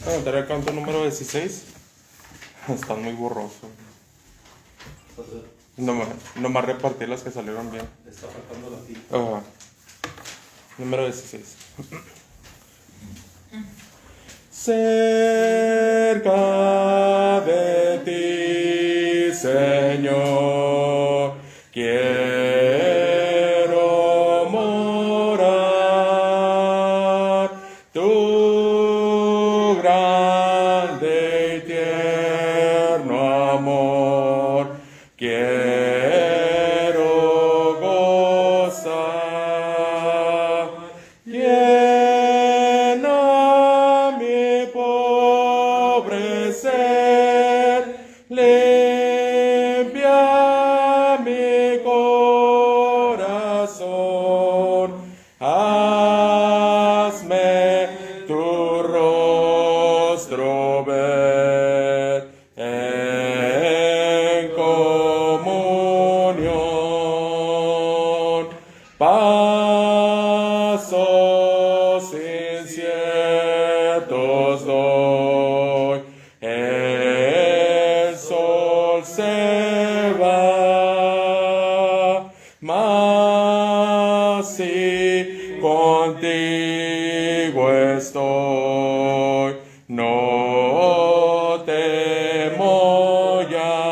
Cantaré el canto número 16. Están muy borrosos. Nomás repartí las que salieron bien. Está faltando la tía. Ajá. Número 16. Cerca de ti, Señor, quiero morar. Tu grande y tierno amor quiero gozar. Llena mi pobre ser, limpia mi corazón, hazme tu rostro ver en comunión. Pasos inciertos doy, el sol se va, mas si contigo estoy, no temo ya.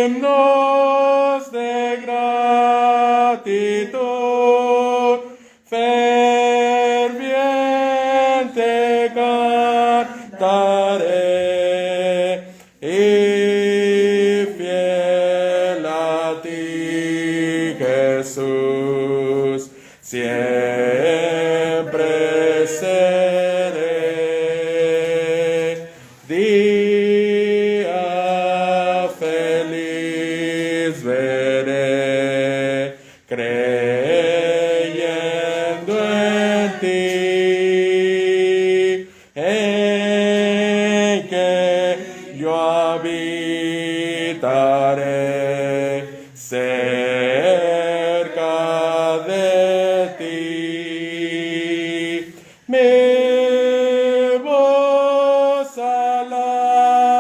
Himnos de gratitud, ferviente cantaré, y fiel a ti, Jesús, siempre seré. Día feliz veré, creyendo en ti, en que yo habitaré cerca de ti. Mi voz alabará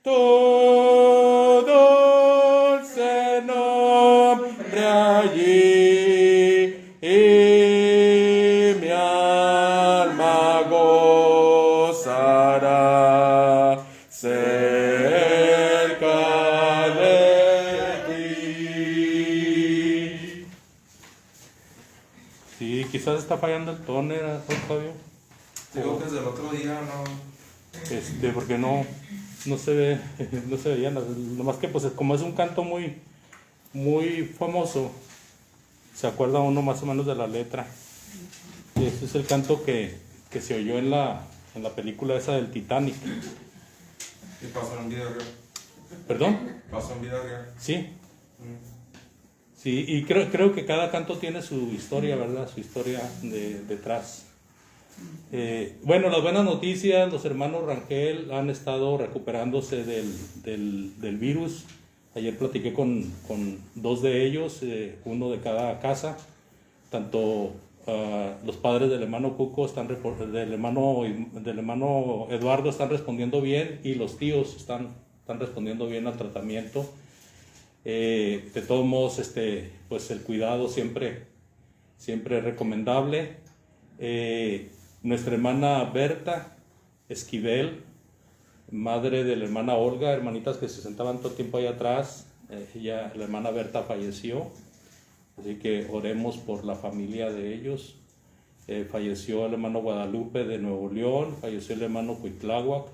tu dulce nombre allí, y mi alma gozará cerca de ti. Sí, quizás está fallando el tóner, Fabio. Digo que desde el otro día no. Porque no se ve, no se veía nada. Nomás que pues como es un canto muy, muy famoso, se acuerda uno más o menos de la letra. Y ese es el canto que se oyó en la película esa del Titanic. Y pasó en vida real. ¿Perdón? Pasó en vida real. Sí. Sí, y creo que cada canto tiene su historia, ¿verdad? Su historia detrás. Bueno, las buenas noticias, los hermanos Rangel han estado recuperándose del virus. Ayer platiqué con dos de ellos, uno de cada casa. Tanto los padres del hermano Cuco, del hermano Eduardo están respondiendo bien, y los tíos están respondiendo bien al tratamiento. De todos modos, pues el cuidado siempre es recomendable. Nuestra hermana Berta Esquivel, madre de la hermana Olga, hermanitas que se sentaban todo el tiempo ahí atrás, la hermana Berta falleció, así que oremos por la familia de ellos. Falleció el hermano Guadalupe de Nuevo León, falleció el hermano Cuitláhuac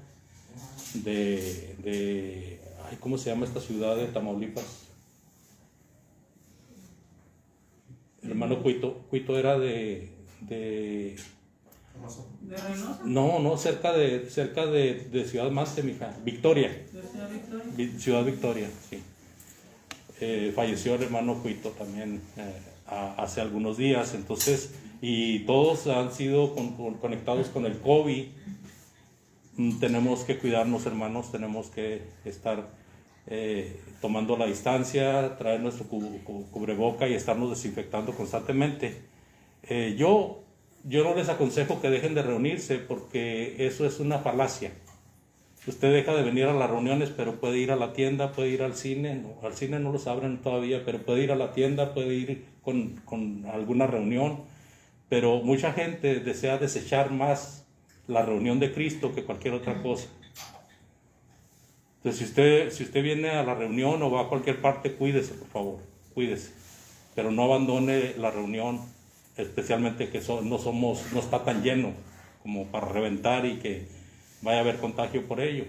¿cómo se llama esta ciudad de Tamaulipas? El hermano Cuito era de ¿De Reynosa? No, cerca de Ciudad Mante, mija. Victoria. ¿De Ciudad Victoria? Ciudad Victoria, sí. Falleció el hermano Cuito también hace algunos días, entonces, y todos han sido conectados con el COVID. Tenemos que cuidarnos, hermanos, tenemos que estar tomando la distancia, traer nuestro cubreboca y estarnos desinfectando constantemente. Yo no les aconsejo que dejen de reunirse, porque eso es una falacia. Usted deja de venir a las reuniones, pero puede ir a la tienda, puede ir al cine. No, al cine no los abren todavía, pero puede ir a la tienda, puede ir con alguna reunión. Pero mucha gente desea desechar más la reunión de Cristo que cualquier otra cosa. Entonces, si usted viene a la reunión o va a cualquier parte, cuídese, por favor, cuídese. Pero no abandone la reunión, especialmente que no está tan lleno como para reventar y que vaya a haber contagio por ello.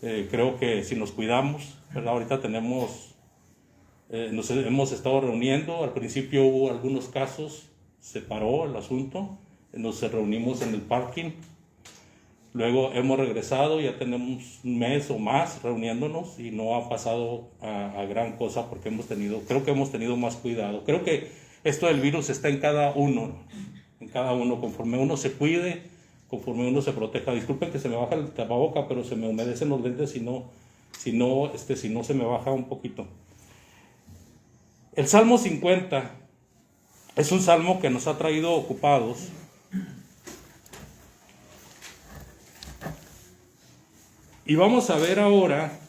Creo que si nos cuidamos, ¿verdad? Ahorita nos hemos estado reuniendo. Al principio hubo algunos casos, se paró el asunto, nos reunimos en el parking. Luego hemos regresado, ya tenemos un mes o más reuniéndonos y no ha pasado a gran cosa, porque creo que hemos tenido más cuidado. Creo que esto del virus está en cada uno, conforme uno se cuide, conforme uno se proteja. Disculpen que se me baja el tapaboca, pero se me humedecen los lentes si no se me baja un poquito. El Salmo 50 es un salmo que nos ha traído ocupados. Y vamos a ver ahora,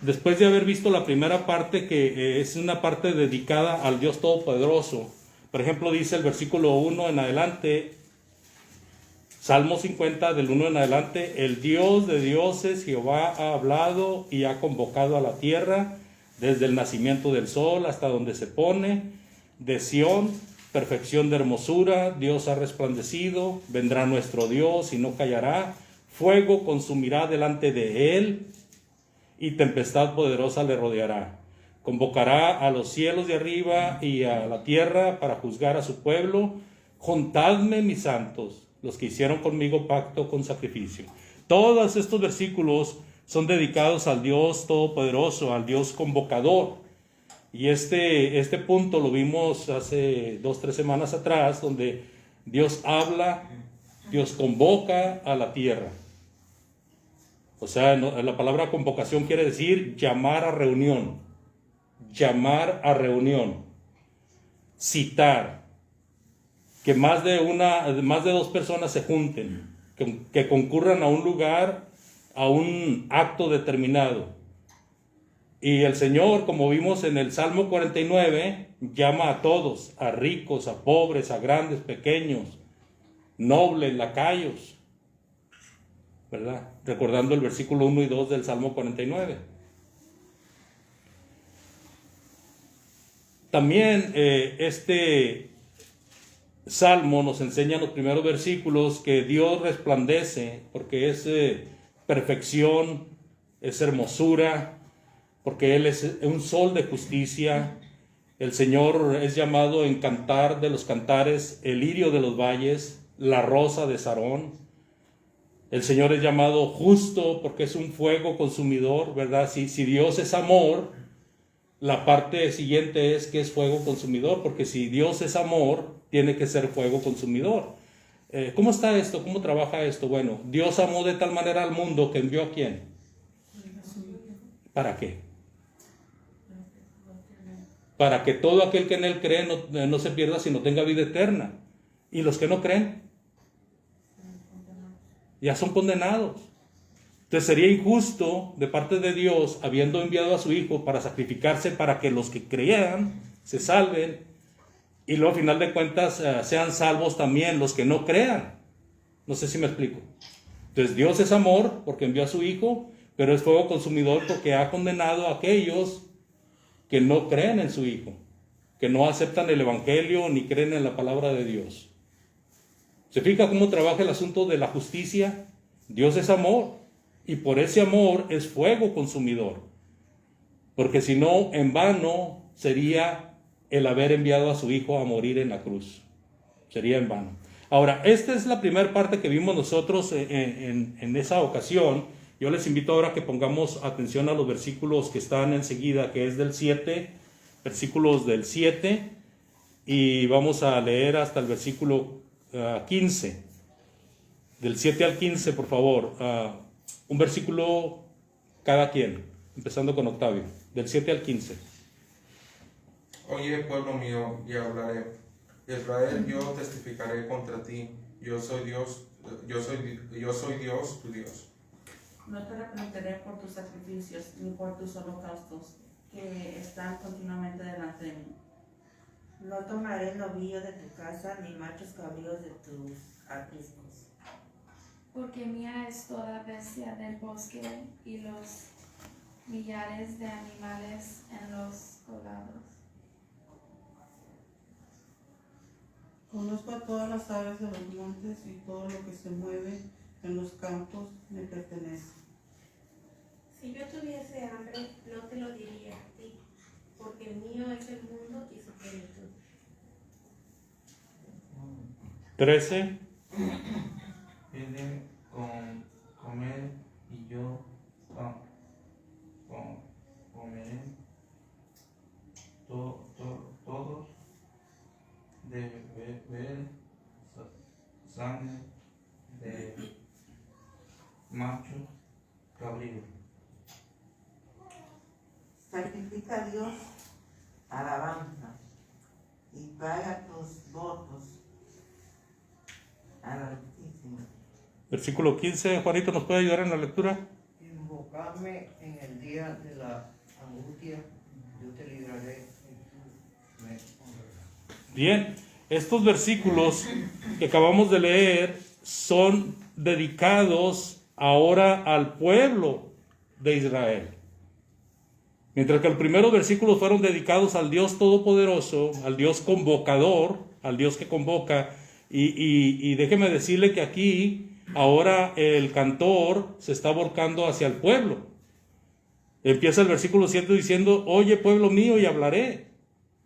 después de haber visto la primera parte, que es una parte dedicada al Dios Todopoderoso. Por ejemplo, dice el versículo 1 en adelante, Salmo 50 del 1 en adelante: el Dios de dioses, Jehová, ha hablado y ha convocado a la tierra, desde el nacimiento del sol hasta donde se pone. De Sión, perfección de hermosura, Dios ha resplandecido. Vendrá nuestro Dios y no callará. Fuego consumirá delante de él, y tempestad poderosa le rodeará. Convocará a los cielos de arriba y a la tierra para juzgar a su pueblo. Juntadme, mis santos, los que hicieron conmigo pacto con sacrificio. Todos estos versículos son dedicados al Dios Todopoderoso, al Dios convocador. Y este punto lo vimos hace 2-3 semanas atrás, donde Dios habla, Dios convoca a la tierra. O sea, la palabra convocación quiere decir llamar a reunión. Llamar a reunión. Citar. Que más de 2 personas se junten. Que concurran a un lugar, a un acto determinado. Y el Señor, como vimos en el Salmo 49, llama a todos, a ricos, a pobres, a grandes, pequeños, nobles, lacayos, ¿verdad? Recordando el versículo 1 y 2 del Salmo 49. También este Salmo nos enseña en los primeros versículos que Dios resplandece, porque es perfección, es hermosura, porque Él es un sol de justicia. El Señor es llamado en Cantar de los Cantares el lirio de los valles, la rosa de Sarón. El Señor es llamado justo porque es un fuego consumidor, ¿verdad? Si Dios es amor, la parte siguiente es que es fuego consumidor, porque si Dios es amor, tiene que ser fuego consumidor. ¿Cómo está esto? ¿Cómo trabaja esto? Bueno, Dios amó de tal manera al mundo que envió ¿a quién? ¿Para qué? Para que todo aquel que en Él cree no se pierda, sino tenga vida eterna. Y los que no creen, ya son condenados. Entonces sería injusto de parte de Dios, habiendo enviado a su Hijo para sacrificarse para que los que crean se salven, y luego, al final de cuentas, sean salvos también los que no crean. No sé si me explico. Entonces Dios es amor porque envió a su Hijo, pero es fuego consumidor porque ha condenado a aquellos que no creen en su Hijo, que no aceptan el Evangelio ni creen en la palabra de Dios. ¿Se fija cómo trabaja el asunto de la justicia? Dios es amor, y por ese amor es fuego consumidor. Porque si no, en vano sería el haber enviado a su Hijo a morir en la cruz. Sería en vano. Ahora, esta es la primera parte que vimos nosotros en esa ocasión. Yo les invito ahora a que pongamos atención a los versículos que están enseguida, que es del 7, versículos del 7, y vamos a leer hasta el versículo 15. Del 7 al 15, por favor. Un versículo cada quien, empezando con Octavio, del 7 al 15. Oye, pueblo mío, y hablaré. Israel, yo testificaré contra ti. Yo soy Dios, yo soy Dios, tu Dios. No te reprenderé por tus sacrificios ni por tus holocaustos que están continuamente delante de mí. No tomaré novillo de tu casa, ni machos cabríos de tus apriscos. Porque mía es toda bestia del bosque y los millares de animales en los collados. Conozco a todas las aves de los montes y todo lo que se mueve en los campos me pertenece. Si yo tuviese hambre, no te lo diría a ti, porque mío es el mundo y su plenitud. 13. Pide con comer y yo comeré todos de beber sangre de macho cabrío. Sacrifica a Dios alabanza y paga tus votos al Altísimo. Versículo 15, Juanito, ¿nos puede ayudar en la lectura? Invocadme en el día de la angustia, yo te libraré y tú me honrarás. Bien, estos versículos que acabamos de leer son dedicados ahora al pueblo de Israel. Mientras que los primeros versículos fueron dedicados al Dios Todopoderoso, al Dios convocador, al Dios que convoca. Y déjeme decirle que aquí ahora el cantor se está volcando hacia el pueblo. Empieza el versículo 7 diciendo: oye, pueblo mío, y hablaré.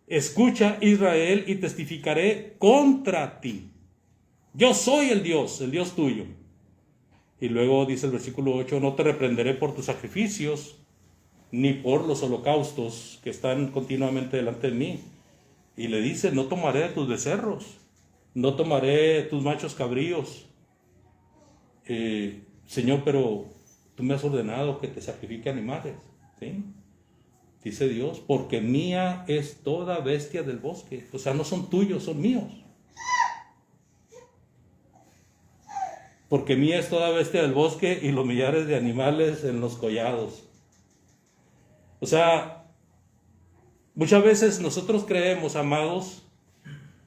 Escucha, Israel, y testificaré contra ti. Yo soy el Dios tuyo. Y luego dice el versículo 8: no te reprenderé por tus sacrificios, ni por los holocaustos que están continuamente delante de mí. Y le dice: no tomaré de tus becerros, no tomaré tus machos cabríos. Señor, pero tú me has ordenado que te sacrifique animales, ¿sí? Dice Dios, porque mía es toda bestia del bosque. O sea, no son tuyos, son míos. Porque mía es toda bestia del bosque y los millares de animales en los collados. O sea, muchas veces nosotros creemos, amados,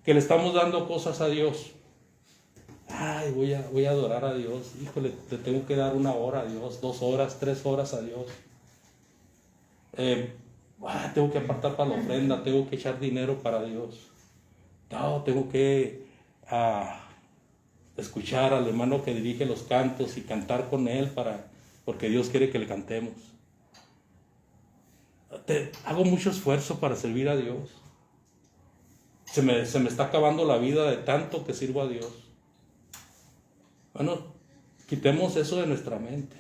que le estamos dando cosas a Dios. Ay, voy a adorar a Dios. Híjole, le tengo que dar 1 hora a Dios, 2 horas, 3 horas a Dios. Tengo que apartar para la ofrenda, tengo que echar dinero para Dios. No, tengo que escuchar al hermano que dirige los cantos y cantar con él porque Dios quiere que le cantemos. Hago mucho esfuerzo para servir a Dios. Se me está acabando la vida de tanto que sirvo a Dios. Bueno, quitemos eso de nuestra mente.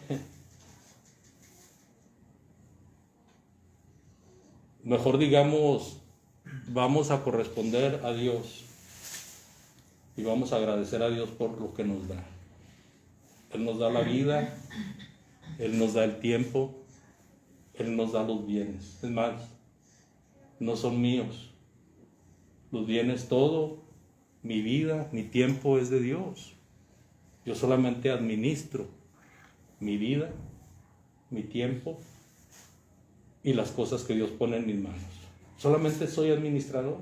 Mejor digamos, vamos a corresponder a Dios y vamos a agradecer a Dios por lo que nos da. Él nos da la vida, Él nos da el tiempo, Él nos da los bienes. Es más, no son míos. Los bienes, todo, mi vida, mi tiempo es de Dios. Yo solamente administro mi vida, mi tiempo y las cosas que Dios pone en mis manos. Solamente soy administrador.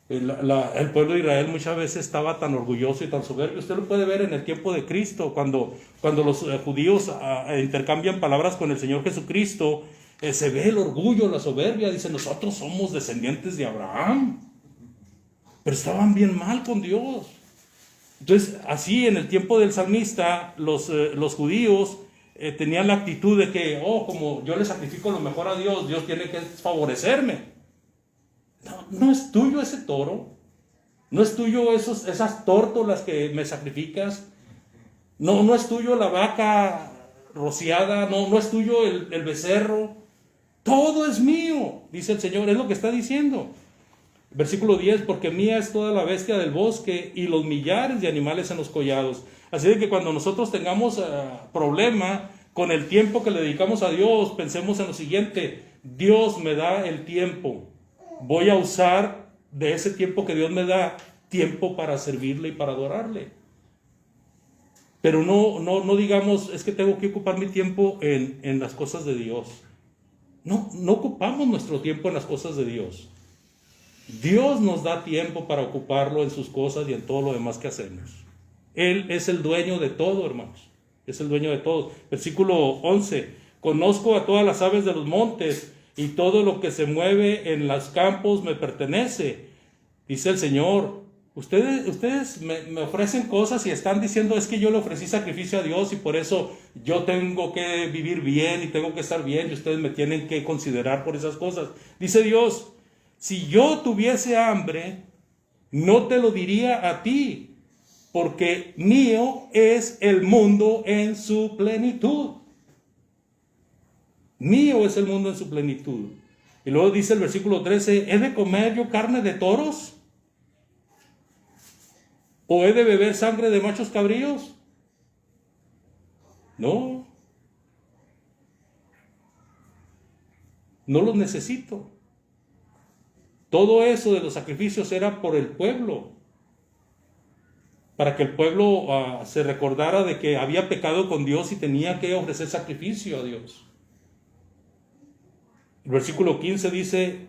El pueblo de Israel muchas veces estaba tan orgulloso y tan soberbio. Usted lo puede ver en el tiempo de Cristo, cuando los judíos intercambian palabras con el Señor Jesucristo. Se ve el orgullo, la soberbia. Dicen: nosotros somos descendientes de Abraham. Pero estaban bien mal con Dios. Entonces, así en el tiempo del salmista, los judíos tenían la actitud de que, como yo le sacrifico lo mejor a Dios, Dios tiene que favorecerme. No es tuyo ese toro, no es tuyo esas tórtolas que me sacrificas, no es tuyo la vaca rociada, no es tuyo el becerro, todo es mío, dice el Señor, es lo que está diciendo. Versículo 10, porque mía es toda la bestia del bosque y los millares de animales en los collados. Así de que cuando nosotros tengamos problema, con el tiempo que le dedicamos a Dios, pensemos en lo siguiente: Dios me da el tiempo, voy a usar de ese tiempo que Dios me da, tiempo para servirle y para adorarle. Pero no digamos, es que tengo que ocupar mi tiempo en las cosas de Dios. No ocupamos nuestro tiempo en las cosas de Dios. Dios nos da tiempo para ocuparlo en sus cosas y en todo lo demás que hacemos. Él es el dueño de todo, hermanos. Es el dueño de todo. Versículo 11. Conozco a todas las aves de los montes, y todo lo que se mueve en los campos me pertenece. Dice el Señor. Ustedes me ofrecen cosas y están diciendo: es que yo le ofrecí sacrificio a Dios y por eso yo tengo que vivir bien y tengo que estar bien y ustedes me tienen que considerar por esas cosas. Dice Dios: si yo tuviese hambre, no te lo diría a ti, porque mío es el mundo en su plenitud. Mío es el mundo en su plenitud. Y luego dice el versículo 13: ¿he de comer yo carne de toros? ¿O he de beber sangre de machos cabríos? No. No los necesito. Todo eso de los sacrificios era por el pueblo, para que el pueblo se recordara de que había pecado con Dios y tenía que ofrecer sacrificio a Dios. El versículo 15 dice,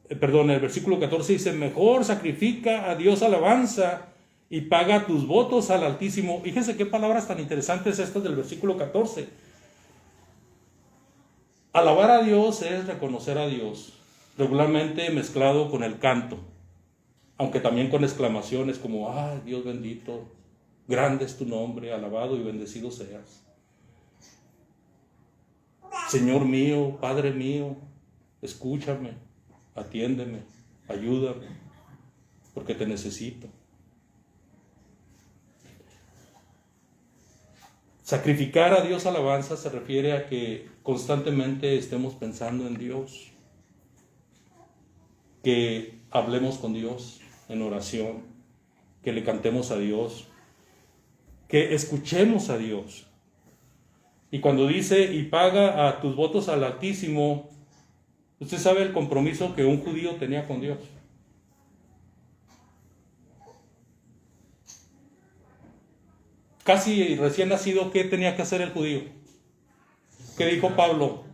el versículo 14 dice: mejor sacrifica a Dios alabanza y paga tus votos al Altísimo. Fíjense qué palabras tan interesantes estas del versículo 14. Alabar a Dios es reconocer a Dios, regularmente mezclado con el canto, aunque también con exclamaciones como: ¡ay, Dios bendito! Grande es tu nombre, alabado y bendecido seas. Señor mío, Padre mío, escúchame, atiéndeme, ayúdame, porque te necesito. Sacrificar a Dios alabanza se refiere a que constantemente estemos pensando en Dios, que hablemos con Dios en oración, que le cantemos a Dios, que escuchemos a Dios. Y cuando dice: y paga a tus votos al Altísimo, usted sabe el compromiso que un judío tenía con Dios. Casi recién nacido, ¿qué tenía que hacer el judío? ¿Qué dijo Pablo?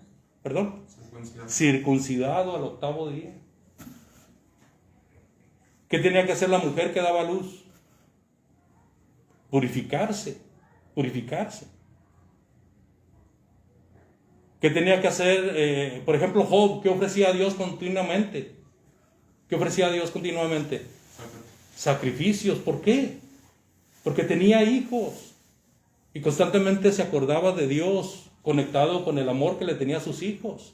¿Perdón? Circuncidado al 8º día. ¿Qué tenía que hacer la mujer que daba luz? Purificarse. ¿Qué tenía que hacer, por ejemplo, Job? ¿Qué ofrecía a Dios continuamente? Sacrificios. ¿Por qué? Porque tenía hijos y constantemente se acordaba de Dios, conectado con el amor que le tenía a sus hijos.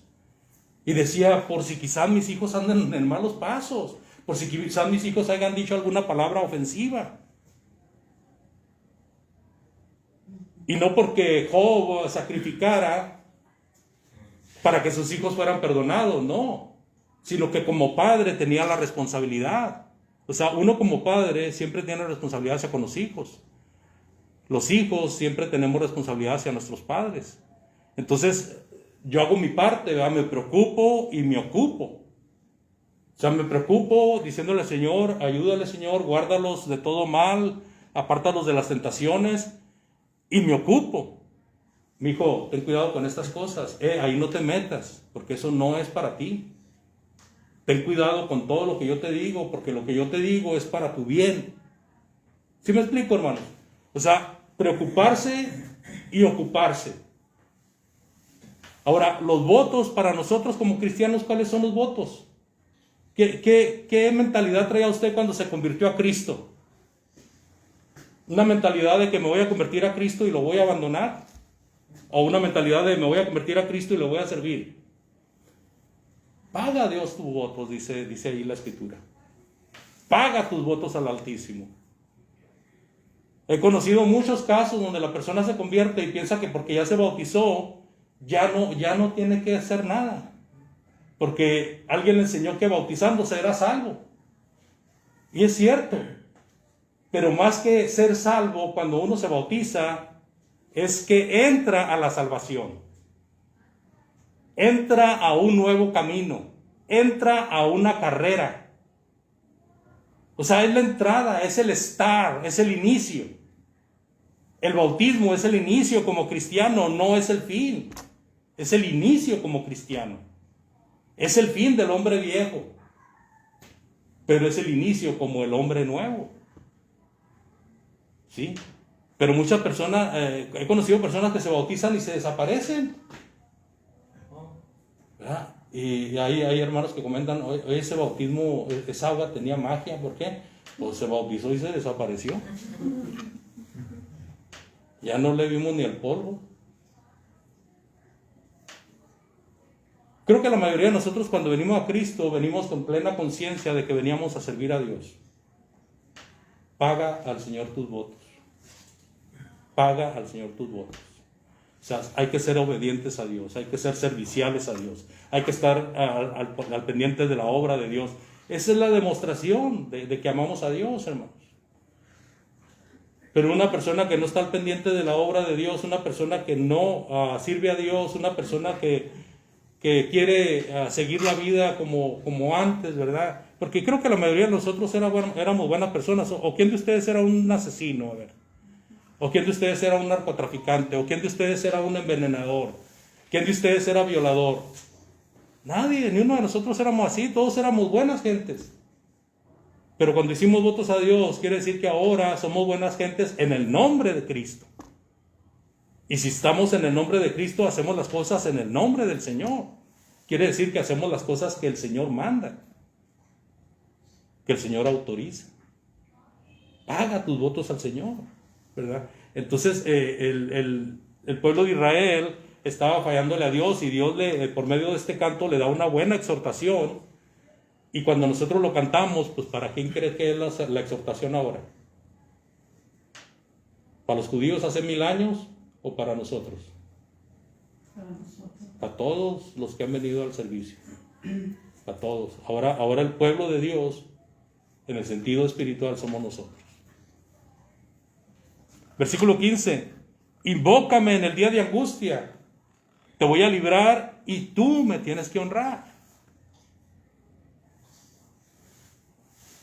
Y decía: por si quizás mis hijos anden en malos pasos, por si quizás mis hijos hayan dicho alguna palabra ofensiva. Y no porque Job sacrificara para que sus hijos fueran perdonados, no, sino que como padre tenía la responsabilidad. O sea, uno como padre siempre tiene responsabilidad hacia con los hijos. Los hijos siempre tenemos responsabilidad hacia nuestros padres. Entonces, yo hago mi parte, ¿verdad? Me preocupo y me ocupo. O sea, me preocupo diciéndole al Señor: ayúdale, Señor, guárdalos de todo mal, apártalos de las tentaciones, y me ocupo. Mi hijo, ten cuidado con estas cosas, ahí no te metas, porque eso no es para ti. Ten cuidado con todo lo que yo te digo, porque lo que yo te digo es para tu bien. ¿Sí me explico, hermanos? O sea, preocuparse y ocuparse. Ahora, los votos para nosotros como cristianos, ¿cuáles son los votos? ¿Qué mentalidad traía usted cuando se convirtió a Cristo? ¿Una mentalidad de que me voy a convertir a Cristo y lo voy a abandonar? ¿O una mentalidad de me voy a convertir a Cristo y lo voy a servir? Paga a Dios tus votos, dice ahí la Escritura. Paga tus votos al Altísimo. He conocido muchos casos donde la persona se convierte y piensa que porque ya se bautizó, ya no tiene que hacer nada. Porque alguien le enseñó que bautizándose era salvo. Y es cierto. Pero más que ser salvo, cuando uno se bautiza, es que entra a la salvación, entra a un nuevo camino, entra a una carrera. O sea, es la entrada, es el start, es el inicio. El bautismo es el inicio como cristiano, no es el fin. Es el inicio como cristiano. Es el fin del hombre viejo, pero es el inicio como el hombre nuevo. ¿Sí? Pero muchas personas, he conocido personas que se bautizan y se desaparecen. ¿Verdad? Y hay hermanos que comentan, oye, ese bautismo, esa agua tenía magia, ¿por qué? Pues se bautizó y se desapareció. Ya no le vimos ni el polvo. Creo que la mayoría de nosotros cuando venimos a Cristo, venimos con plena conciencia de que veníamos a servir a Dios. Paga al Señor tus votos. Paga al Señor tus votos. O sea, hay que ser obedientes a Dios, hay que ser serviciales a Dios, hay que estar al pendiente de la obra de Dios. Esa es la demostración de que amamos a Dios, hermanos. Pero una persona que no está al pendiente de la obra de Dios, una persona que no sirve a Dios, una persona que quiere seguir la vida como antes, ¿verdad? Porque creo que la mayoría de nosotros éramos buenas personas. ¿O quién de ustedes era un asesino? A ver. ¿O quién de ustedes era un narcotraficante? ¿O quién de ustedes era un envenenador? ¿Quién de ustedes era violador? Nadie, ni uno de nosotros éramos así, todos éramos buenas gentes. Pero cuando hicimos votos a Dios, quiere decir que ahora somos buenas gentes en el nombre de Cristo. Y si estamos en el nombre de Cristo, hacemos las cosas en el nombre del Señor. Quiere decir que hacemos las cosas que el Señor manda, que el Señor autoriza. Paga tus votos al Señor, ¿verdad? Entonces, el pueblo de Israel estaba fallándole a Dios y Dios por medio de este canto le da una buena exhortación. Y cuando nosotros lo cantamos, pues ¿para quién cree que es la exhortación ahora? ¿Para los judíos hace 1000 años o para nosotros? Para nosotros. Para todos los que han venido al servicio. Para todos. Ahora el pueblo de Dios, en el sentido espiritual, somos nosotros. Versículo 15. Invócame en el día de angustia. Te voy a librar y tú me tienes que honrar.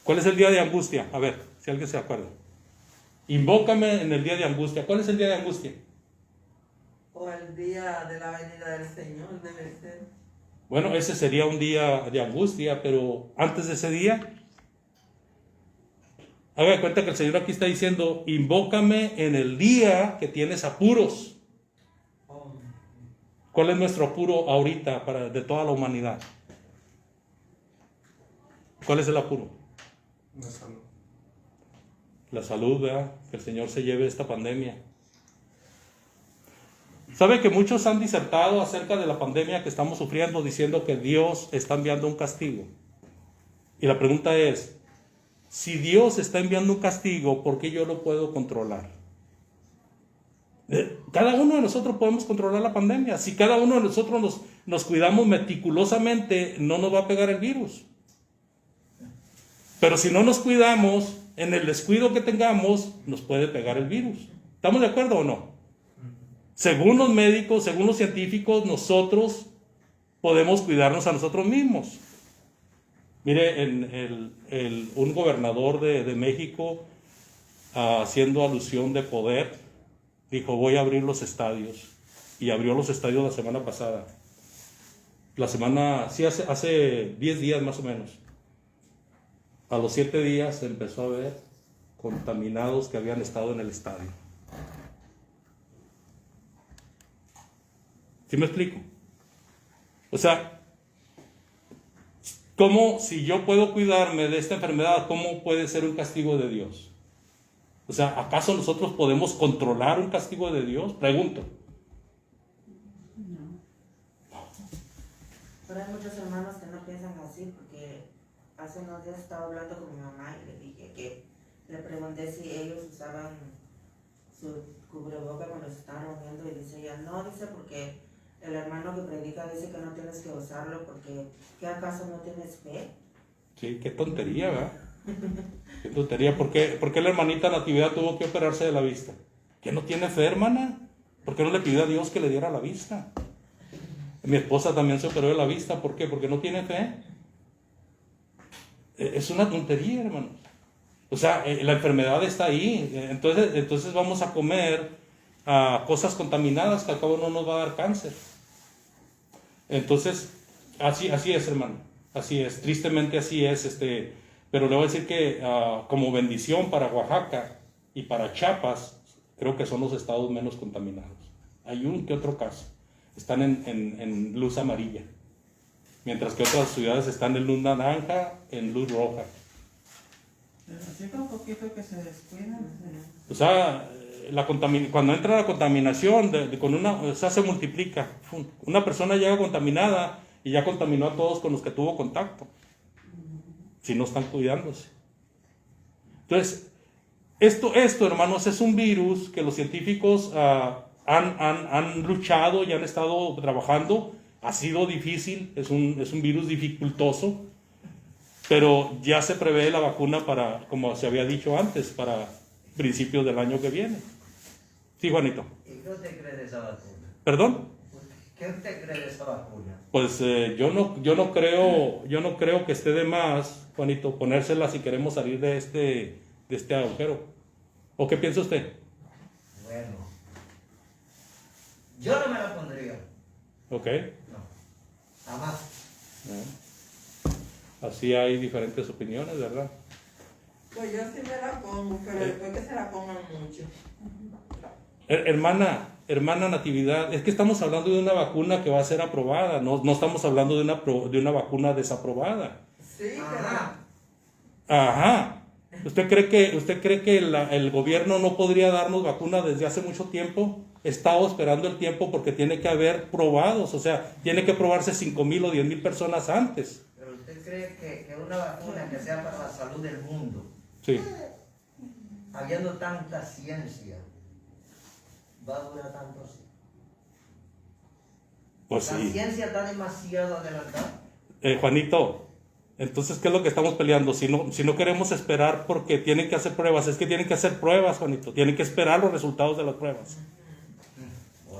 ¿Cuál es el día de angustia? A ver, si alguien se acuerda. Invócame en el día de angustia. ¿Cuál es el día de angustia? O el día de la venida del Señor debe ser. Bueno, ese sería un día de angustia, pero antes de ese día, haga de cuenta que el Señor aquí está diciendo, invócame en el día que tienes apuros. ¿Cuál es nuestro apuro ahorita de toda la humanidad? ¿Cuál es el apuro? La salud. La salud, ¿verdad? Que el Señor se lleve esta pandemia. ¿Sabe que muchos han disertado acerca de la pandemia que estamos sufriendo diciendo que Dios está enviando un castigo? Y la pregunta es, si Dios está enviando un castigo, ¿por qué yo lo puedo controlar? Cada uno de nosotros podemos controlar la pandemia. Si cada uno de nosotros nos cuidamos meticulosamente, no nos va a pegar el virus. Pero si no nos cuidamos, en el descuido que tengamos, nos puede pegar el virus. ¿Estamos de acuerdo o no? Según los médicos, según los científicos, nosotros podemos cuidarnos a nosotros mismos. Mire, un gobernador de México, haciendo alusión de poder, dijo, voy a abrir los estadios. Y abrió los estadios la semana pasada. Hace 10 días más o menos. A los 7 días se empezó a ver contaminados que habían estado en el estadio. ¿Sí me explico? O sea, ¿cómo, si yo puedo cuidarme de esta enfermedad, cómo puede ser un castigo de Dios? O sea, ¿acaso nosotros podemos controlar un castigo de Dios? Pregunto. Pero hay muchos hermanos que no piensan así, porque hace unos días estaba hablando con mi mamá y le dije que le pregunté si ellos usaban su cubreboca cuando se estaban reuniendo y dice ella, no, dice porque el hermano que predica dice que no tienes que usarlo porque ¿qué acaso no tienes fe? Sí, qué tontería, ¿verdad? Qué tontería. ¿Por qué la hermanita Natividad tuvo que operarse de la vista? ¿Que no tiene fe, hermana? ¿Por qué no le pidió a Dios que le diera la vista? Mi esposa también se operó de la vista. ¿Por qué? Porque no tiene fe. Es una tontería, hermanos. O sea, la enfermedad está ahí. Entonces vamos a comer cosas contaminadas que al cabo no nos va a dar cáncer. Entonces, así es, hermano. Así es. Tristemente así es. Pero le voy a decir que como bendición para Oaxaca y para Chiapas, creo que son los estados menos contaminados. Hay un que otro caso. Están en luz amarilla. Mientras que otras ciudades están en luz naranja, en luz roja. Pero así con poquito que se descuidan. O sea, cuando entra la contaminación, o sea, se multiplica. Una persona llega contaminada y ya contaminó a todos con los que tuvo contacto. Si no están cuidándose. Entonces, esto, hermanos, es un virus que los científicos han luchado y han estado trabajando. Ha sido difícil, es un virus dificultoso, pero ya se prevé la vacuna para, como se había dicho antes, para principios del año que viene. Sí, Juanito. ¿Y qué usted cree de esa vacuna? ¿Perdón? ¿Qué usted cree de esa vacuna? Pues yo no creo que esté de más, Juanito, ponérsela si queremos salir de este agujero. ¿O qué piensa usted? Bueno, yo no me la pondría. Ok. No, jamás. Así hay diferentes opiniones, ¿verdad? Pues yo sí me la pongo, pero después que se la pongan mucho. Hermana Natividad, es que estamos hablando de una vacuna que va a ser aprobada, no estamos hablando de una vacuna desaprobada. Sí, Ajá. Ajá. ¿Usted cree que el gobierno no podría darnos vacuna desde hace mucho tiempo? He estado esperando el tiempo porque tiene que haber probados, o sea, tiene que probarse 5,000 o 10,000 personas antes. Pero usted cree que una vacuna que sea para la salud del mundo, Sí. habiendo tanta ciencia, va a durar tanto así. Pues La sí. ciencia está demasiado adelantada. Juanito, entonces, ¿qué es lo que estamos peleando? Si no queremos esperar porque tienen que hacer pruebas, es que tienen que hacer pruebas, Juanito, tienen que esperar los resultados de las pruebas.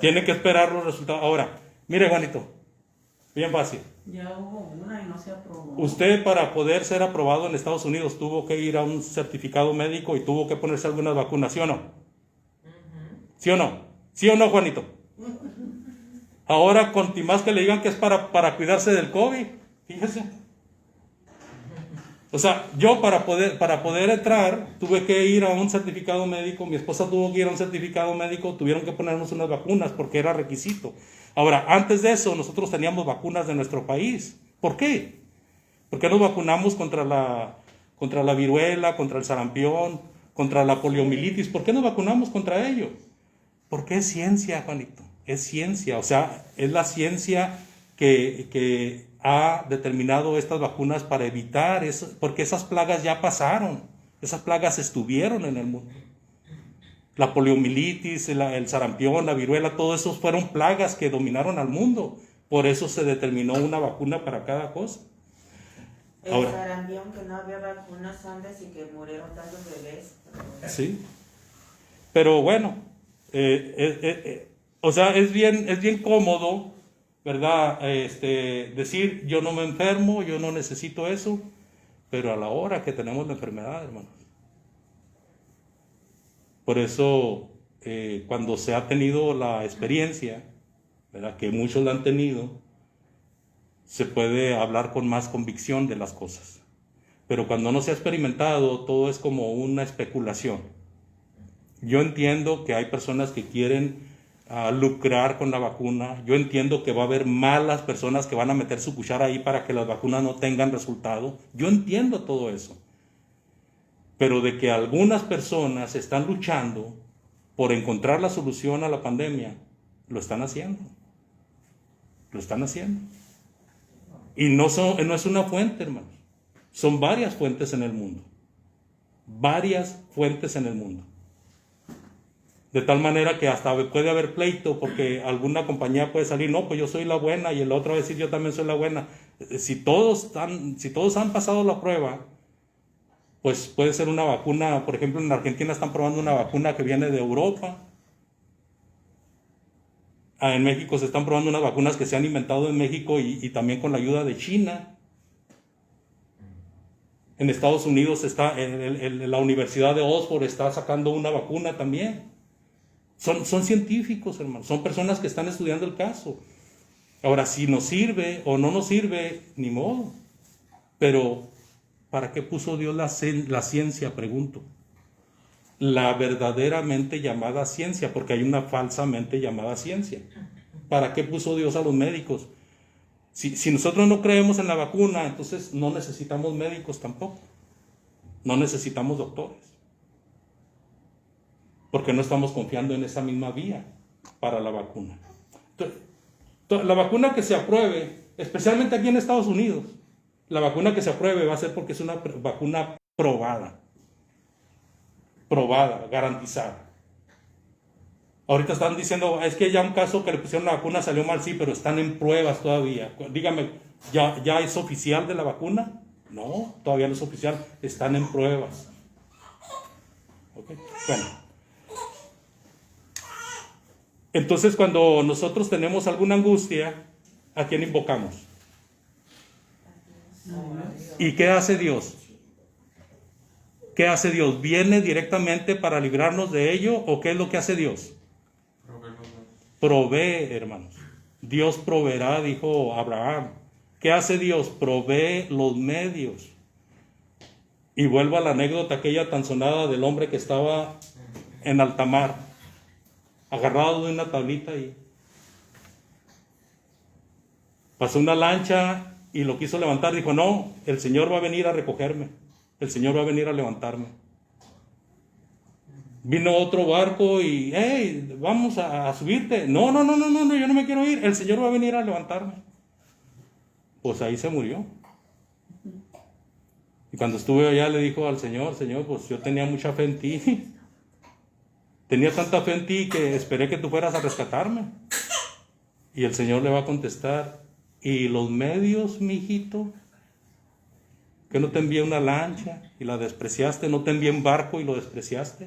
Tienen que esperar los resultados. Ahora, mire, Juanito, bien fácil. Ya hubo una y no se aprobó. Usted, para poder ser aprobado en Estados Unidos, tuvo que ir a un certificado médico y tuvo que ponerse algunas vacunas, ¿sí o no? ¿Sí o no? ¿Sí o no, Juanito? Ahora, con más que le digan que es para cuidarse del COVID, fíjese. O sea, yo para poder entrar tuve que ir a un certificado médico, mi esposa tuvo que ir a un certificado médico, tuvieron que ponernos unas vacunas porque era requisito. Ahora, antes de eso, nosotros teníamos vacunas de nuestro país. ¿Por qué? ¿Por qué nos vacunamos contra la viruela, contra el sarampión, contra la poliomielitis? ¿Por qué nos vacunamos contra ello? Porque es ciencia, Juanito, es ciencia. O sea, es la ciencia que ha determinado estas vacunas para evitar eso, porque esas plagas ya pasaron, esas plagas estuvieron en el mundo. La poliomielitis, el sarampión, la viruela, todo eso fueron plagas que dominaron al mundo. Por eso se determinó una vacuna para cada cosa. El sarampión, que no había vacunas antes y que murieron tantos bebés. Sí. Pero bueno, o sea, es bien cómodo, ¿verdad? Decir, yo no me enfermo, yo no necesito eso, pero a la hora que tenemos la enfermedad, hermanos. Por eso, cuando se ha tenido la experiencia, ¿verdad?, que muchos la han tenido, se puede hablar con más convicción de las cosas. Pero cuando no se ha experimentado, todo es como una especulación. Yo entiendo que hay personas que quieren lucrar con la vacuna. Yo entiendo que va a haber malas personas que van a meter su cuchara ahí para que las vacunas no tengan resultado. Yo entiendo todo eso. Pero de que algunas personas están luchando por encontrar la solución a la pandemia, lo están haciendo. Lo están haciendo. Y no es una fuente, hermanos. Son varias fuentes en el mundo. Varias fuentes en el mundo. De tal manera que hasta puede haber pleito porque alguna compañía puede salir, no, pues yo soy la buena, y el otro va a decir, yo también soy la buena. Si todos han pasado la prueba, pues puede ser una vacuna. Por ejemplo, en Argentina están probando una vacuna que viene de Europa. En México se están probando unas vacunas que se han inventado en México y también con la ayuda de China. En Estados Unidos está la Universidad de Oxford está sacando una vacuna también. Son científicos, hermanos, son personas que están estudiando el caso. Ahora, si nos sirve o no nos sirve, ni modo. Pero, ¿para qué puso Dios la ciencia? Pregunto. La verdaderamente llamada ciencia, porque hay una falsamente llamada ciencia. ¿Para qué puso Dios a los médicos? Si nosotros no creemos en la vacuna, entonces no necesitamos médicos tampoco. No necesitamos doctores. Porque no estamos confiando en esa misma vía para la vacuna. Entonces, la vacuna que se apruebe, especialmente aquí en Estados Unidos, la vacuna que se apruebe va a ser porque es una vacuna probada, garantizada. Ahorita están diciendo, es que ya un caso que le pusieron la vacuna salió mal, sí, pero están en pruebas todavía. Dígame, ¿ya es oficial de la vacuna? No, todavía no es oficial, están en pruebas. ¿Okay? Bueno. Entonces, cuando nosotros tenemos alguna angustia, ¿a quién invocamos? ¿Y qué hace Dios? ¿Qué hace Dios? ¿Viene directamente para librarnos de ello o qué es lo que hace Dios? Provee, hermanos. Dios proveerá, dijo Abraham. ¿Qué hace Dios? Provee los medios. Y vuelvo a la anécdota aquella tan sonada del hombre que estaba en alta mar, agarrado de una tablita y pasó una lancha y lo quiso levantar. Dijo, no, el Señor va a venir a recogerme. El Señor va a venir a levantarme. Vino otro barco y, hey, vamos a subirte. No, yo no me quiero ir. El Señor va a venir a levantarme. Pues ahí se murió. Y cuando estuve allá le dijo al Señor, Señor, pues yo tenía mucha fe en ti. Tenía tanta fe en ti que esperé que tú fueras a rescatarme. Y el Señor le va a contestar, ¿y los medios, mijito? ¿Que no te envié una lancha y la despreciaste? ¿No te envié un barco y lo despreciaste?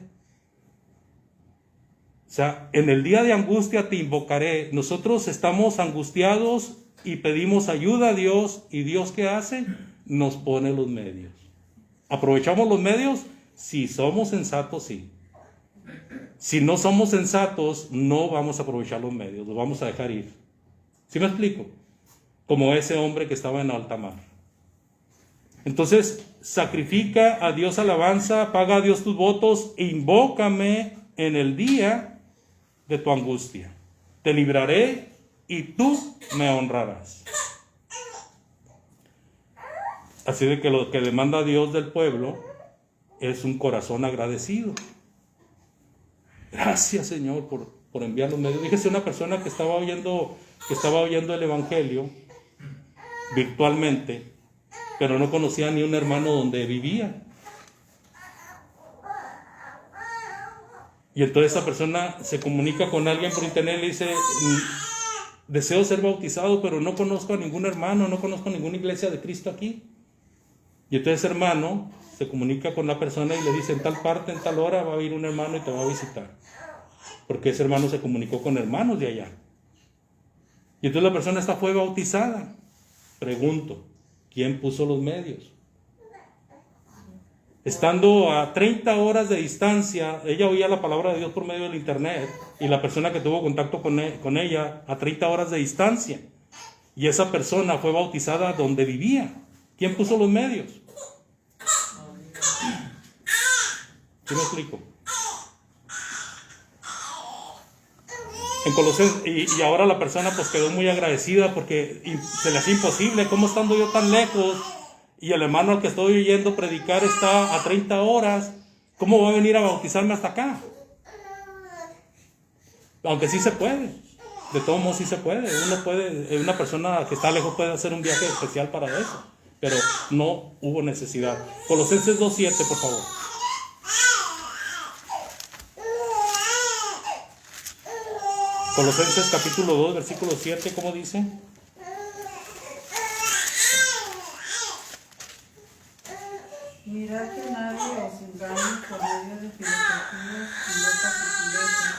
O sea, en el día de angustia te invocaré. Nosotros estamos angustiados y pedimos ayuda a Dios. ¿Y Dios qué hace? Nos pone los medios. ¿Aprovechamos los medios? Si somos sensatos, sí. Si no somos sensatos, no vamos a aprovechar los medios, los vamos a dejar ir. ¿Sí me explico? Como ese hombre que estaba en alta mar. Entonces, sacrifica a Dios alabanza, paga a Dios tus votos e invócame en el día de tu angustia. Te libraré y tú me honrarás. Así de que lo que demanda Dios del pueblo es un corazón agradecido. Gracias, Señor, por enviar los medios. Fíjese, una persona que estaba oyendo el Evangelio virtualmente, pero no conocía ni un hermano donde vivía. Y entonces esa persona se comunica con alguien por internet y le dice, deseo ser bautizado, pero no conozco a ningún hermano, no conozco ninguna iglesia de Cristo aquí. Y entonces ese hermano se comunica con la persona y le dice, en tal parte, en tal hora va a ir un hermano y te va a visitar. Porque ese hermano se comunicó con hermanos de allá. Y entonces la persona esta fue bautizada. Pregunto, ¿quién puso los medios? Estando a 30 horas de distancia, ella oía la palabra de Dios por medio del internet, y la persona que tuvo contacto con ella a 30 horas de distancia. Y esa persona fue bautizada donde vivía. ¿Quién puso los medios? ¿Sí me explico? En Colosenses, y ahora la persona pues quedó muy agradecida porque se le hacía imposible, ¿cómo estando yo tan lejos? Y el hermano al que estoy oyendo predicar está a 30 horas, ¿cómo va a venir a bautizarme hasta acá? Aunque sí se puede, de todos modos sí se puede, una persona que está lejos puede hacer un viaje especial para eso, pero no hubo necesidad. Colosenses 2:7, por favor. Colosenses capítulo 2, versículo 7, ¿cómo dice? Mirad que nadie os engañe por medio de filosofías y locas sutilezas,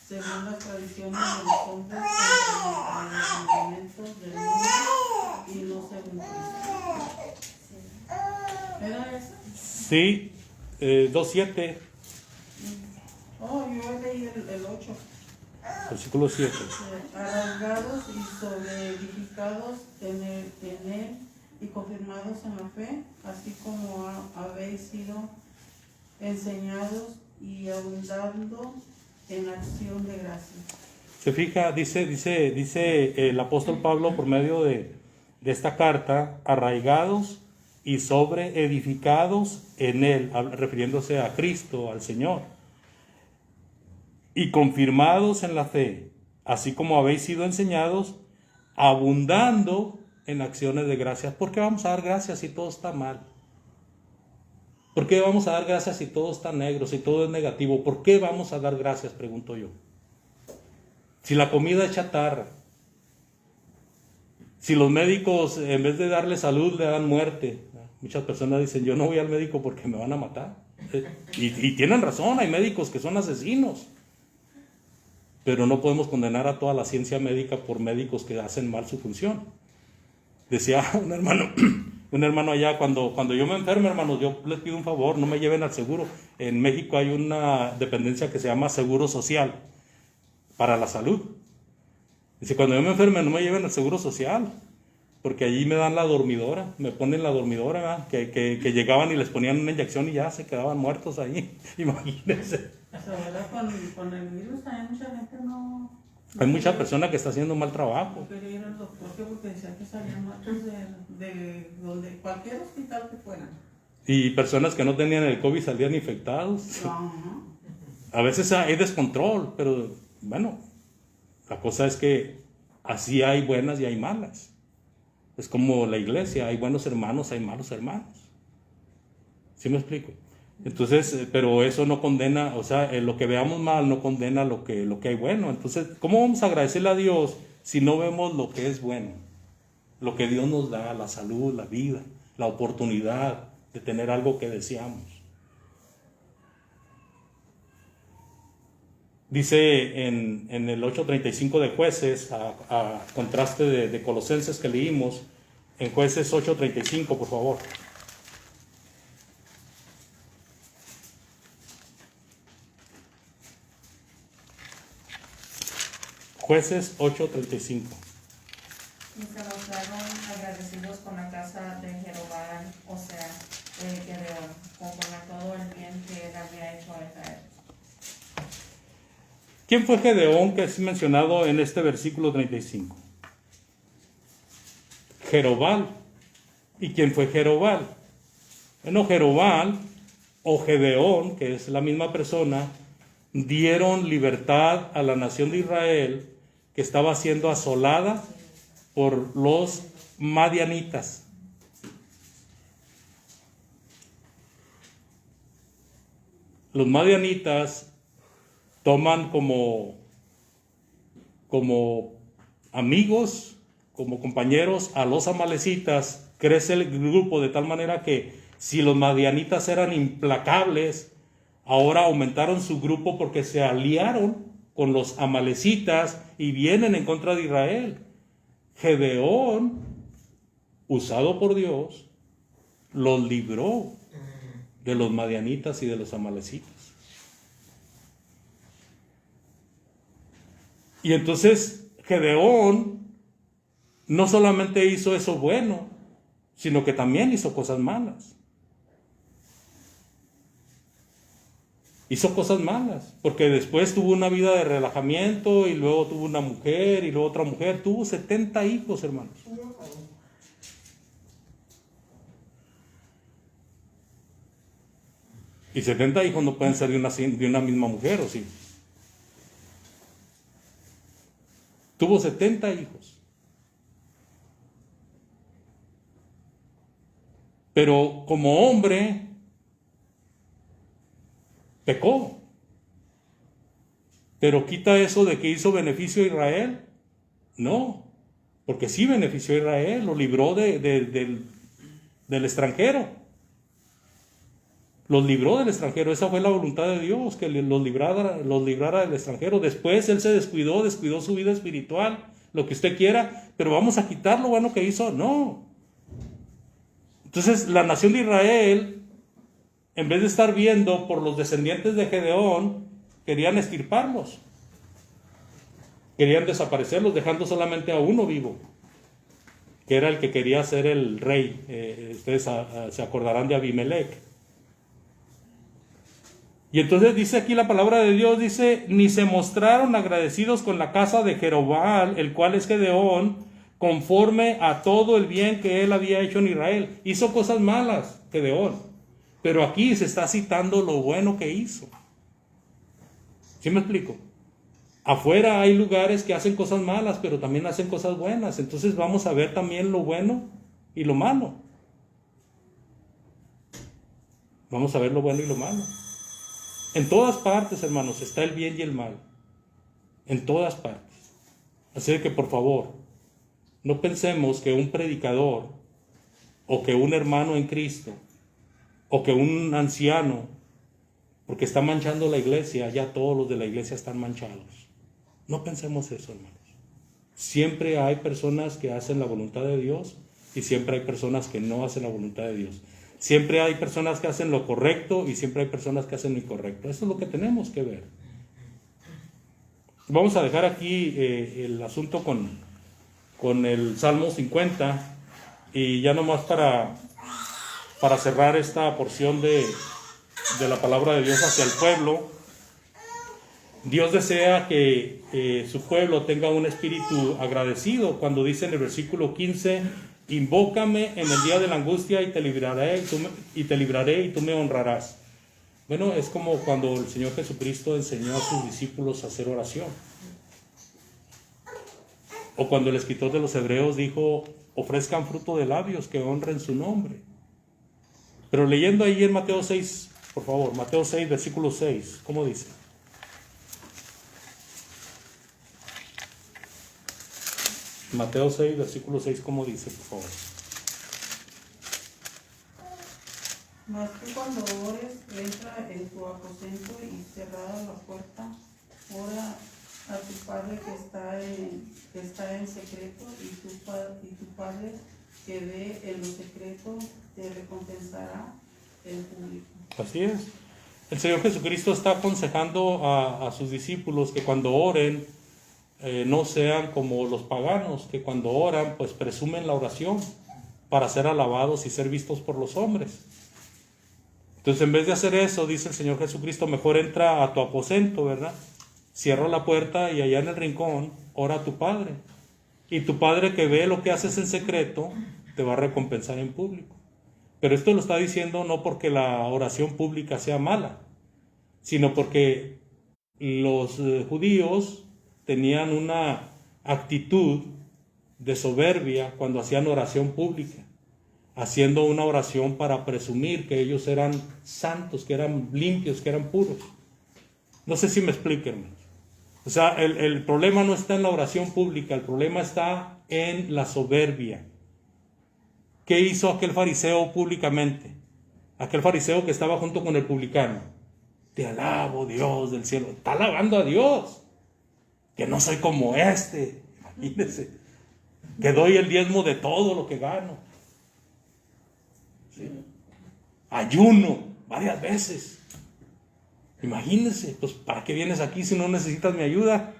según las tradiciones de los hombres, conforme a los mandamientos del mundo y no según Cristo. ¿Era eso? Sí, 2:7, Oh, yo leí el 8. versículo 7. Arraigados y sobreedificados en él y confirmados en la fe, así como habéis sido enseñados y abundando en acción de gracias. Se fija, dice el apóstol Pablo por medio de esta carta, arraigados y sobreedificados en él, refiriéndose a Cristo, al Señor, y confirmados en la fe, así como habéis sido enseñados, abundando en acciones de gracias. ¿Por qué vamos a dar gracias si todo está mal? ¿Por qué vamos a dar gracias si todo está negro, si todo es negativo? ¿Por qué vamos a dar gracias, pregunto yo? Si la comida es chatarra, si los médicos en vez de darle salud le dan muerte. Muchas personas dicen, yo no voy al médico porque me van a matar. Y tienen razón, hay médicos que son asesinos. Pero no podemos condenar a toda la ciencia médica por médicos que hacen mal su función. Decía un hermano allá, cuando yo me enfermo, hermanos, yo les pido un favor, no me lleven al seguro. En México hay una dependencia que se llama Seguro Social para la salud. Dice, cuando yo me enferme, no me lleven al Seguro Social, porque allí me dan la dormidora, me ponen la dormidora, que llegaban y les ponían una inyección y ya se quedaban muertos ahí. Imagínense. O sea, ¿verdad? Con el virus hay mucha gente Hay mucha persona que está haciendo un mal trabajo. no quería ir al doctor porque decían que salían muertos de donde, cualquier hospital que fueran. Y personas que no tenían el COVID salían infectados. Ajá. A veces hay descontrol, pero bueno, la cosa es que así hay buenas y hay malas. Es como la iglesia, hay buenos hermanos, hay malos hermanos. ¿Sí me explico? Entonces, pero eso no condena, o sea, lo que veamos mal no condena lo que hay bueno. Entonces, ¿cómo vamos a agradecerle a Dios si no vemos lo que es bueno? Lo que Dios nos da, la salud, la vida, la oportunidad de tener algo que deseamos. Dice en el 8:35 de Jueces, a contraste de Colosenses que leímos, en Jueces 8:35, por favor. Jueces 8:35. Y se mostraron agradecidos con la casa de Jeroboam, o sea, de Gedeón, conforme a todo el bien que él había hecho a Israel. ¿Quién fue Gedeón que es mencionado en este versículo 35? Jerobal. ¿Y quién fue Jerobal? Bueno, Jerobal o Gedeón, que es la misma persona, dieron libertad a la nación de Israel que estaba siendo asolada por los madianitas. Los madianitas toman como amigos, como compañeros a los amalecitas. Crece el grupo de tal manera que si los madianitas eran implacables, ahora aumentaron su grupo porque se aliaron con los amalecitas y vienen en contra de Israel. Gedeón, usado por Dios, los libró de los madianitas y de los amalecitas. Y entonces Gedeón no solamente hizo eso bueno, sino que también hizo cosas malas. Hizo cosas malas, porque después tuvo una vida de relajamiento y luego tuvo una mujer y luego otra mujer. Tuvo 70 hijos, hermanos. Y 70 hijos no pueden ser de una misma mujer, ¿o sí? Tuvo 70 hijos. Pero como hombre, pecó. Pero quita eso de que hizo beneficio a Israel. No, porque sí benefició a Israel, lo libró del extranjero. Los libró del extranjero. Esa fue la voluntad de Dios, que los librara del extranjero. Después Él se descuidó su vida espiritual, lo que usted quiera, pero vamos a quitar lo bueno que hizo. No. Entonces la nación de Israel, en vez de estar viendo por los descendientes de Gedeón, querían extirparlos. Querían desaparecerlos, dejando solamente a uno vivo, que era el que quería ser el rey. Ustedes se acordarán de Abimelech. Y entonces dice aquí la palabra de Dios, dice, ni se mostraron agradecidos con la casa de Jerobbaal, el cual es Gedeón, conforme a todo el bien que él había hecho en Israel. Hizo cosas malas, Gedeón, pero aquí se está citando lo bueno que hizo. ¿Sí me explico? Afuera hay lugares que hacen cosas malas, pero también hacen cosas buenas. Entonces vamos a ver también lo bueno y lo malo. Vamos a ver lo bueno y lo malo. En todas partes, hermanos, está el bien y el mal. En todas partes. Así que, por favor, no pensemos que un predicador, o que un hermano en Cristo, o que un anciano, porque está manchando la iglesia, ya todos los de la iglesia están manchados. No pensemos eso, hermanos. Siempre hay personas que hacen la voluntad de Dios y siempre hay personas que no hacen la voluntad de Dios. Siempre hay personas que hacen lo correcto y siempre hay personas que hacen lo incorrecto. Eso es lo que tenemos que ver. Vamos a dejar aquí el asunto con el Salmo 50 y ya nomás para cerrar esta porción de la palabra de Dios hacia el pueblo. Dios desea que su pueblo tenga un espíritu agradecido cuando dice en el versículo 15: invócame en el día de la angustia y te libraré y tú me honrarás. Bueno, es como cuando el Señor Jesucristo enseñó a sus discípulos a hacer oración. O cuando el escritor de los Hebreos dijo: ofrezcan fruto de labios que honren su nombre. Pero leyendo ahí en Mateo 6, por favor, Mateo 6, versículo 6, ¿cómo dice? Mateo 6, versículo 6, ¿cómo dice, por favor? Mas tú cuando ores, entra en tu aposento y cerrada la puerta, ora a tu Padre que está en secreto, y tu Padre que ve en lo secreto te recompensará en público. Así es. El Señor Jesucristo está aconsejando a sus discípulos que cuando oren, no sean como los paganos, que cuando oran, pues presumen la oración para ser alabados y ser vistos por los hombres. Entonces, en vez de hacer eso, dice el Señor Jesucristo, mejor entra a tu aposento, ¿verdad? Cierra la puerta y allá en el rincón ora a tu Padre. Y tu Padre, que ve lo que haces en secreto, te va a recompensar en público. Pero esto lo está diciendo no porque la oración pública sea mala, sino porque los judíos tenían una actitud de soberbia cuando hacían oración pública, haciendo una oración para presumir que ellos eran santos, que eran limpios, que eran puros. No sé si me explico, hermanos. O sea, el problema no está en la oración pública, el problema está en la soberbia. ¿Qué hizo aquel fariseo públicamente? Aquel fariseo que estaba junto con el publicano. Te alabo, Dios del cielo. Está alabando a Dios. Que no soy como este. Imagínense. Que doy el diezmo de todo lo que gano. ¿Sí? Ayuno varias veces. Imagínense, pues ¿para qué vienes aquí si no necesitas mi ayuda?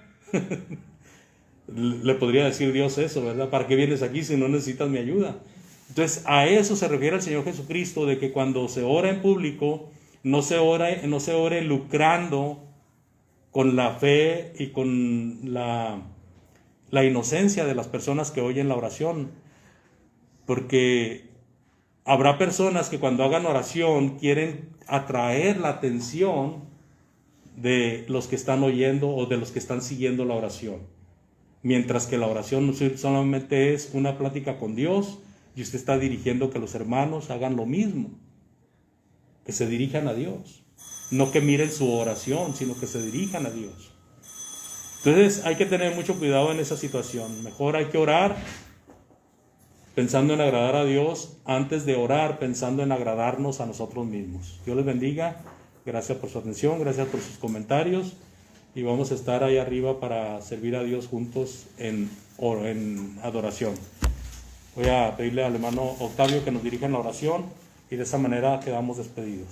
Le podría decir Dios eso, ¿verdad? ¿Para qué vienes aquí si no necesitas mi ayuda? Entonces a eso se refiere el Señor Jesucristo, de que cuando se ora en público, no se ore lucrando con la fe y con la inocencia de las personas que oyen la oración. Porque habrá personas que cuando hagan oración quieren atraer la atención de los que están oyendo o de los que están siguiendo la oración. Mientras que la oración solamente es una plática con Dios y usted está dirigiendo que los hermanos hagan lo mismo, que se dirijan a Dios. No que miren su oración, sino que se dirijan a Dios. Entonces hay que tener mucho cuidado en esa situación. Mejor hay que orar, pensando en agradar a Dios, antes de orar, pensando en agradarnos a nosotros mismos. Dios les bendiga. Gracias por su atención, gracias por sus comentarios. Y vamos a estar ahí arriba para servir a Dios juntos en adoración. Voy a pedirle al hermano Octavio que nos dirija en la oración y de esa manera quedamos despedidos.